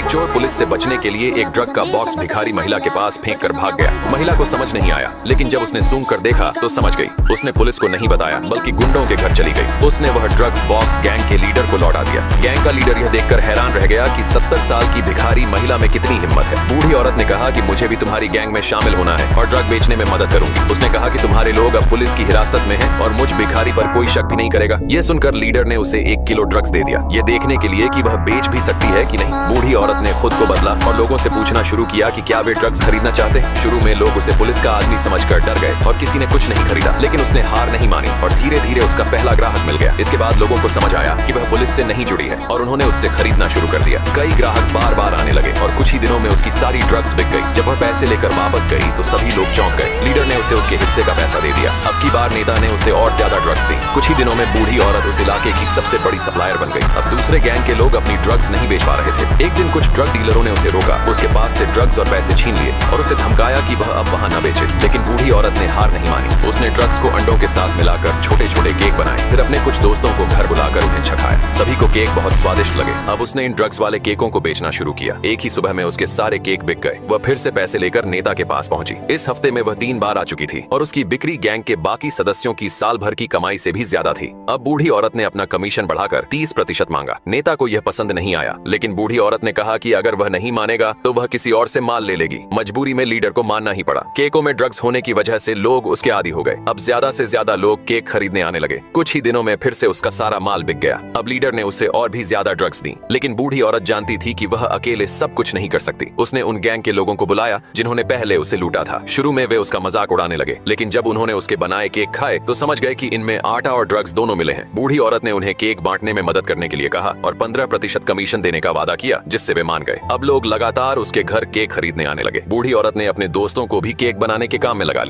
एक चोर पुलिस से बचने के लिए एक ड्रग का बॉक्स भिखारी महिला के पास फेंक कर भाग गया। महिला को समझ नहीं आया, लेकिन जब उसने सूंघ कर देखा तो समझ गई। उसने पुलिस को नहीं बताया, बल्कि गुंडों के घर चली गई। उसने वह ड्रग्स बॉक्स गैंग के लीडर को लौटा दिया। गैंग का लीडर यह देखकर हैरान रह गया कि 70 साल की भिखारी महिला में कितनी हिम्मत है। बूढ़ी औरत ने कहा कि मुझे भी तुम्हारी गैंग में शामिल होना है और ड्रग बेचने में मदद करूंगी। उसने कहा कि तुम्हारे लोग अब पुलिस की हिरासत में हैं और मुझ भिखारी पर कोई शक भी नहीं करेगा। यह सुनकर लीडर ने उसे 1 किलो ड्रग्स दे दिया, ये देखने के लिए कि वह बेच भी सकती है कि नहीं। बूढ़ी औरत ने खुद को बदला और लोगों से पूछना शुरू किया कि क्या वे ड्रग्स खरीदना चाहते हैं। शुरू में लोग उसे पुलिस का आदमी समझकर डर गए और किसी ने कुछ नहीं खरीदा, लेकिन उसने हार नहीं मानी और धीरे धीरे उसका पहला ग्राहक मिल गया। इसके बाद लोगों को समझ आया कि वह पुलिस से नहीं जुड़ी है और उन्होंने उससे खरीदना शुरू कर दिया। कई ग्राहक बार बार आने लगे और कुछ ही दिनों में उसकी सारी ड्रग्स बिक गई। जब वह पैसे लेकर वापस गई तो सभी लोग चौंक गए। लीडर ने उसे उसके हिस्से का पैसा दे दिया। अब की बार नेता ने उसे और ज्यादा ड्रग्स दी। कुछ ही दिनों में बूढ़ी औरत उस इलाके की सबसे बड़ी सप्लायर बन गई। अब दूसरे गैंग के लोग अपनी ड्रग्स नहीं बेच पा रहे थे। एक दिन कुछ ड्रग डीलरों ने उसे रोका, उसके पास से ड्रग्स और पैसे छीन लिए और उसे धमकाया कि वह अब वहां न बेचे। लेकिन बूढ़ी औरत ने हार नहीं मानी। उसने ड्रग्स को अंडों के साथ मिलाकर छोटे छोटे केक बनाए, फिर अपने कुछ दोस्तों को घर बुलाकर उन्हें चखाया। सभी को केक बहुत स्वादिष्ट लगे। अब उसने इन ड्रग्स वाले केकों को बेचना शुरू किया। एक ही सुबह में उसके सारे केक बिक गए। वह फिर से पैसे लेकर नेता के पास पहुंची। इस हफ्ते में वह 3 बार आ चुकी थी और उसकी बिक्री गैंग के बाकी सदस्यों की साल भर की कमाई से भी ज्यादा थी। अब बूढ़ी औरत ने अपना कमीशन बढ़ाकर 30% मांगा। नेता को यह पसंद नहीं आया, लेकिन बूढ़ी औरत ने कहा कि अगर वह नहीं मानेगा तो वह किसी और से माल ले लेगी। मजबूरी में लीडर को मानना ही पड़ा। केकों में ड्रग्स होने की वजह से लोग उसके आदी हो गए। अब ज्यादा से ज्यादा लोग केक खरीदने आने लगे। कुछ ही दिनों में फिर से उसका सारा माल बिक गया। अब लीडर ने उसे और भी ज्यादा ड्रग्स दी, लेकिन बूढ़ी औरत जानती थी कि वह अकेले सब कुछ नहीं कर सकती। उसने उन गैंग के लोगों को बुलाया जिन्होंने पहले उसे लूटा था। शुरू में वे उसका मजाक उड़ाने लगे, लेकिन जब उन्होंने उसके बनाए केक खाए तो समझ गए कि इनमें आटा और ड्रग्स दोनों मिले हैं। बूढ़ी औरत ने उन्हें केक बांटने में मदद करने के लिए कहा और 15% कमीशन देने का वादा किया, जिससे वे मान गए। अब लोग लगातार उसके घर केक खरीदने आने लगे। बूढ़ी औरत ने अपने दोस्तों को भी केक बनाने के काम में लगा लिया।